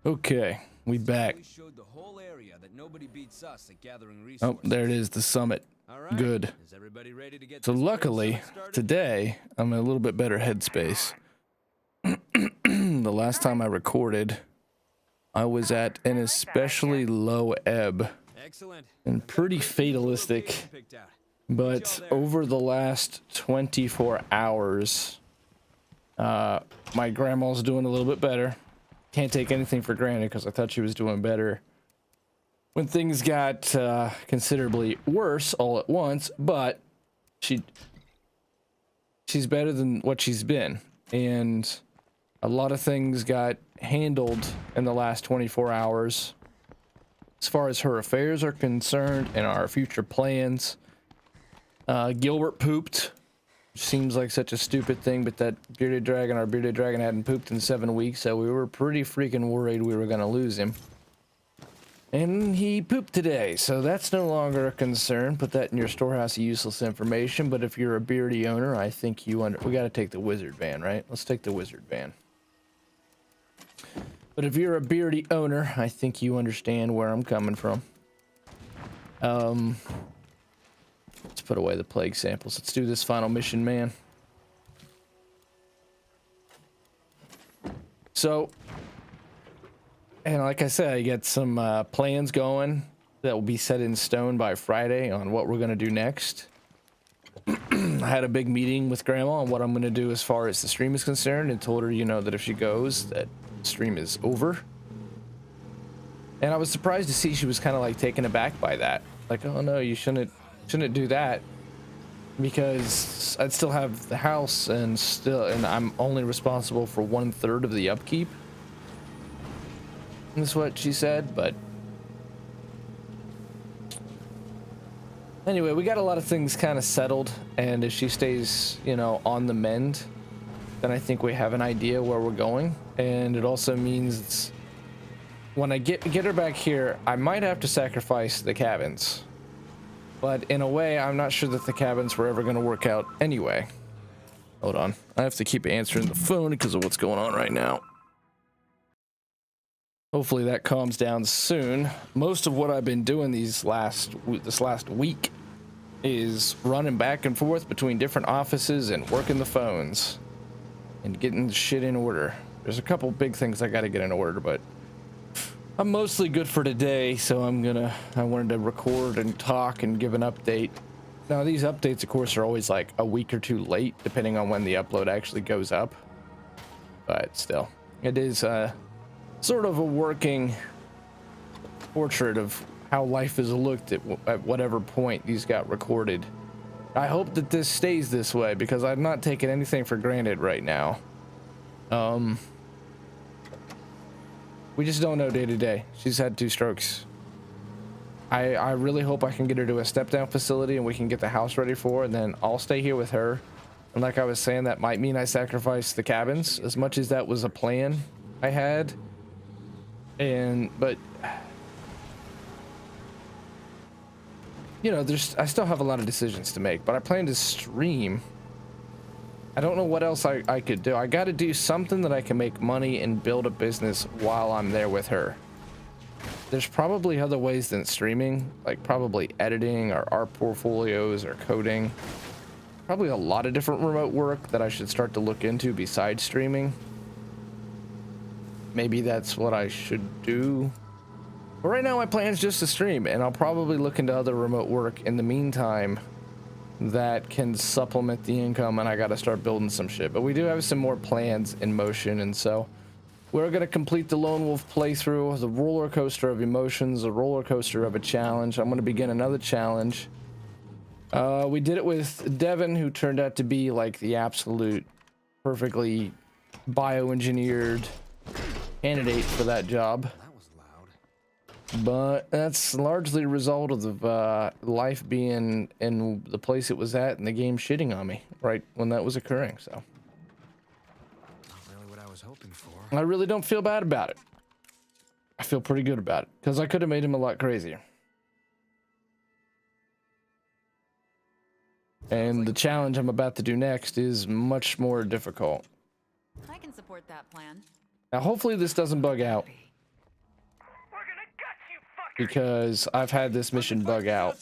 Okay, we back. We showed the whole area that nobody beats us at gathering Oh, resources. there it is, the summit. All right. Good. Is everybody ready to get So this brain luckily, summit started? today, I'm in a little bit better headspace. The last time I recorded, I was at an especially low ebb Excellent. and pretty fatalistic. But over the last 24 hours, my grandma's doing a little bit better. Can't take anything for granted because I thought she was doing better when things got considerably worse all at once, but she's better than what she's been, and a lot of things got handled in the last 24 hours as far as her affairs are concerned and our future plans. Gilbert pooped, which seems like such a stupid thing, but that our bearded dragon hadn't pooped in 7 weeks, so we were pretty freaking worried we were going to lose him. And he pooped today, so that's no longer a concern. Put that in your storehouse of useless information. But if you're a beardy owner, I think we got to take the wizard van, right? Let's take the wizard van. But if you're a beardy owner, I think you understand where I'm coming from. Let's put away the plague samples. Let's do this final mission, man. So, and like I said, I get some plans going that will be set in stone by Friday on what we're going to do next. I had a big meeting with Grandma on what I'm going to do as far as the stream is concerned, and told her, you know, that if she goes, that the stream is over. And I was surprised to see she was kind of like taken aback by that. Like, oh no, you shouldn't do that, because I'd still have the house and I'm only responsible for 1/3 of the upkeep. That's what she said, but anyway, we got a lot of things kind of settled, and if she stays, you know, on the mend, then I think we have an idea where we're going. And it also means when I get her back here, I might have to sacrifice the cabins, but in a way, I'm not sure that the cabins were ever going to work out anyway. Hold on, I have to keep answering the phone because of what's going on right now. Hopefully that calms down soon. Most of what I've been doing this last week is running back and forth between different offices and working the phones and getting the shit in order. There's a couple big things I got to get in order, but I'm mostly good for today, so I wanted to record and talk and give an update. Now, these updates, of course, are always like a week or two late, depending on when the upload actually goes up. But still, it is sort of a working portrait of how life has looked at whatever point these got recorded. I hope that this stays this way, because I'm not taking anything for granted right now. We just don't know day to day. She's had 2 strokes. I really hope I can get her to a step down facility and we can get the house ready for her, and then I'll stay here with her. And like I was saying, that might mean I sacrifice the cabins, as much as that was a plan I had. But you know, I still have a lot of decisions to make, but I plan to stream. I don't know what else I could do. I got to do something that I can make money and build a business while I'm there with her. There's probably other ways than streaming, like probably editing or art portfolios or coding. Probably a lot of different remote work that I should start to look into besides streaming. Maybe that's what I should do. But right now my plan is just to stream, and I'll probably look into other remote work in the meantime that can supplement the income, and I got to start building some shit. But we do have some more plans in motion, and so we're going to complete the Lone Wolf playthrough, the roller coaster of emotions, a roller coaster of a challenge. I'm going to begin another challenge. We did it with Devin, who turned out to be like the absolute perfectly bioengineered candidate for that job. That was loud. But that's largely a result of life being in the place it was at and the game shitting on me right when that was occurring. So Not really what I was hoping for. I really don't feel bad about it. I feel pretty good about it, because I could have made him a lot crazier. And the challenge I'm about to do next is much more difficult. I can support that plan. Now, hopefully this doesn't bug out. because I've had this mission bug out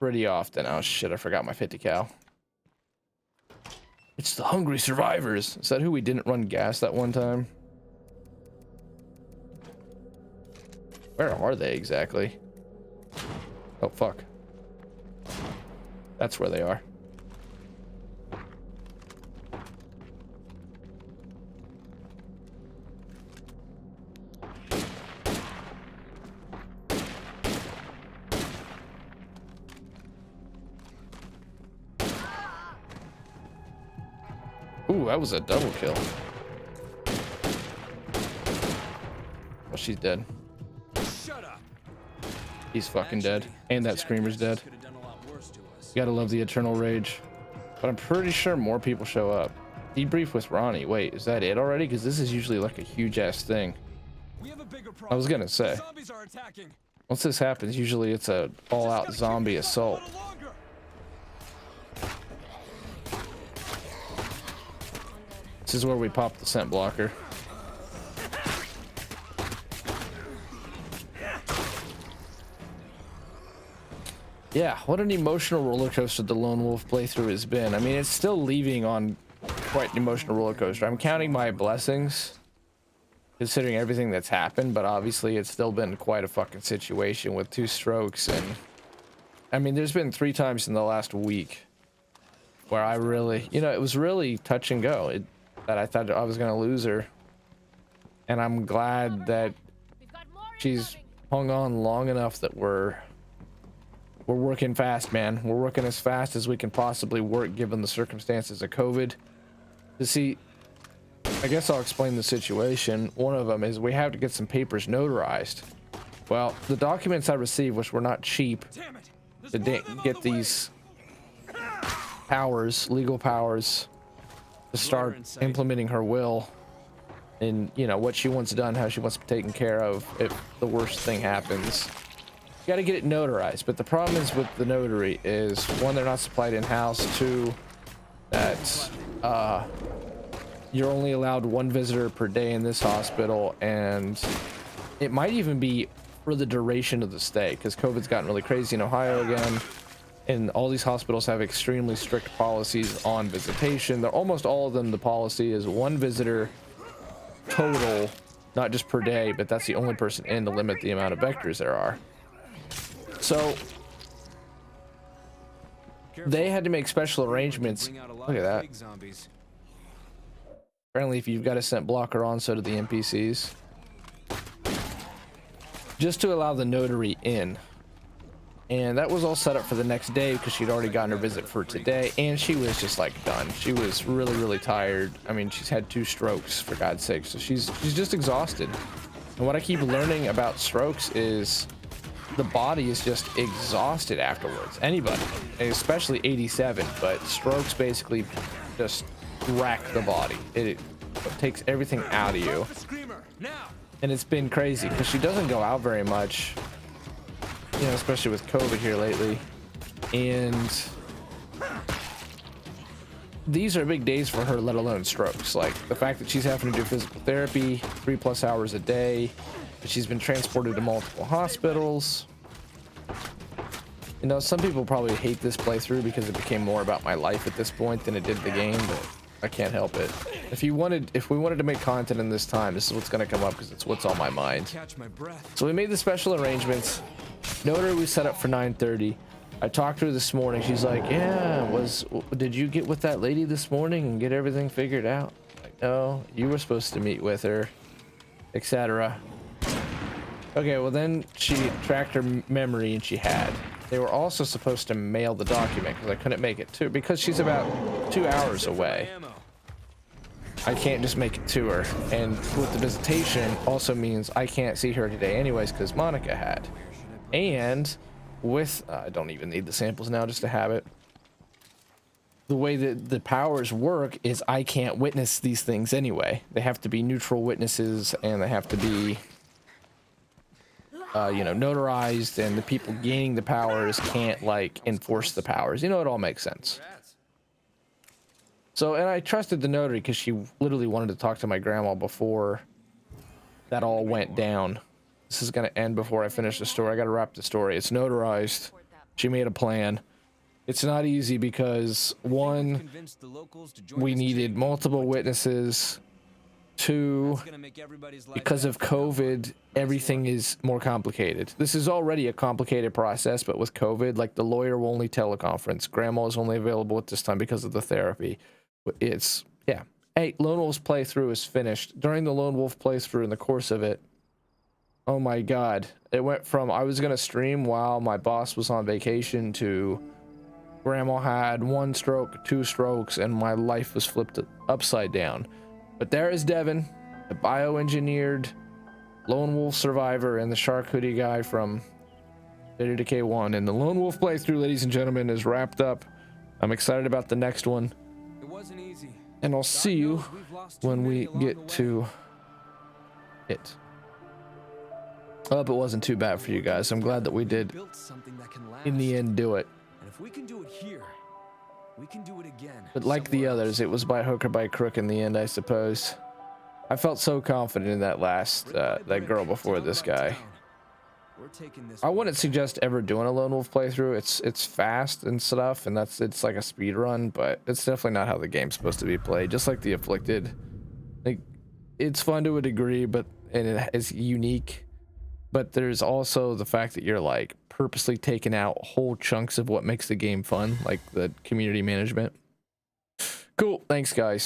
pretty often. Oh shit, I forgot my 50 cal. It's the hungry survivors. Is that who we didn't run gas that one time? Where are they exactly? Oh fuck. That's where they are. Ooh, that was a double kill. Oh, she's dead. Shut up. He's fucking dead. And that screamer's dead. Gotta love the eternal rage. But I'm pretty sure more people show up. Debrief with Ronnie. Wait, is that it already? Because this is usually like a huge ass thing. I was gonna say. Once this happens, usually it's a all-out zombie assault. This is where we pop the scent blocker. Yeah, what an emotional roller coaster the Lone Wolf playthrough has been. I mean, it's still leaving on quite an emotional roller coaster. I'm counting my blessings, considering everything that's happened, but obviously it's still been quite a fucking situation with 2 strokes. And I mean, there's been 3 times in the last week where I really, you know, it was really touch and go. That I thought I was gonna lose her, and I'm glad that she's hung on long enough that we're working fast, man. We're working as fast as we can possibly work given the circumstances of COVID. To see, I guess I'll explain the situation. One of them is we have to get some papers notarized. Well, the documents I received, which were not cheap, to get these powers, legal powers, to start implementing her will and, you know, what she wants done, how she wants to be taken care of if the worst thing happens. You got to get it notarized, but the problem is with the notary is, 1, they're not supplied in-house. 2, that you're only allowed 1 visitor per day in this hospital, and it might even be for the duration of the stay, because COVID's gotten really crazy in Ohio again. And all these hospitals have extremely strict policies on visitation. They're almost all of them. The policy is 1 visitor total, not just per day, but that's the only person in to limit the amount of vectors there are. So they had to make special arrangements. Look at that. Apparently, if you've got a scent blocker on, so do the NPCs. Just to allow the notary in. And that was all set up for the next day because she'd already gotten her visit for today, and she was just like done. She was really, really tired. I mean, she's had 2 strokes, for God's sake, so she's just exhausted. And what I keep learning about strokes is the body is just exhausted afterwards. Anybody, especially 87, but strokes basically just wreck the body. It takes everything out of you, and it's been crazy because she doesn't go out very much. You know, especially with COVID here lately. And these are big days for her, let alone strokes. Like the fact that she's having to do physical therapy 3+ hours a day, that she's been transported to multiple hospitals. You know, some people probably hate this playthrough because it became more about my life at this point than it did the game, but I can't help it. If we wanted to make content in this time, this is what's going to come up because it's what's on my mind. So we made the special arrangements. Notary we set up for 9:30. I talked to her this morning. She's like, yeah, did you get with that lady this morning and get everything figured out? Like, no, you were supposed to meet with her, etc. Okay, well then she tracked her memory and she had. They were also supposed to mail the document because I couldn't make it to, because she's about 2 hours away. I can't just make it to her, and with the visitation also means I can't see her today anyways because Monica had. And with I don't even need the samples now just to have it. The way that the powers work is I can't witness these things anyway. They have to be neutral witnesses, and they have to be you know, notarized, and the people gaining the powers can't like enforce the powers. You know, it all makes sense. So, and I trusted the notary because she literally wanted to talk to my grandma before that all went down. This is gonna end before I finish the story. I gotta wrap the story. It's notarized. She made a plan. It's not easy because one, Convinced the locals to join we us needed today. multiple witnesses. Two, It's gonna make everybody's life because of better from now on. COVID, everything is more complicated. This is already a complicated process, but with COVID, like the lawyer will only teleconference. Grandma is only available at this time because of the therapy. It's, yeah. Hey, Lone Wolf's playthrough is finished. During the Lone Wolf playthrough, in the course of it, oh my God, it went from I was going to stream while my boss was on vacation to Grandma had 1 stroke, 2 strokes, and my life was flipped upside down. But there is Devin, a bioengineered Lone Wolf survivor and the shark hoodie guy from Data Decay 1. And the Lone Wolf playthrough, ladies and gentlemen, is wrapped up. I'm excited about the next one. It wasn't easy. And I'll God see you knows we've lost too when many we along get the way. to it. I hope it wasn't too bad for you guys. I'm glad that we did, Built something that can last. in the end, do it. And if we can do it here, we can do it again. But like the somewhere others, else. it was by hook or by crook in the end, I suppose. I felt so confident in that last, Brick by that brick, girl before town this by guy. town. We're taking this I one. wouldn't suggest ever doing a Lone Wolf playthrough. It's fast and stuff, and it's like a speed run, but it's definitely not how the game's supposed to be played. Just like the Afflicted, like it's fun to a degree, but and it is unique. But there's also the fact that you're like purposely taking out whole chunks of what makes the game fun, like the community management. Cool, thanks guys.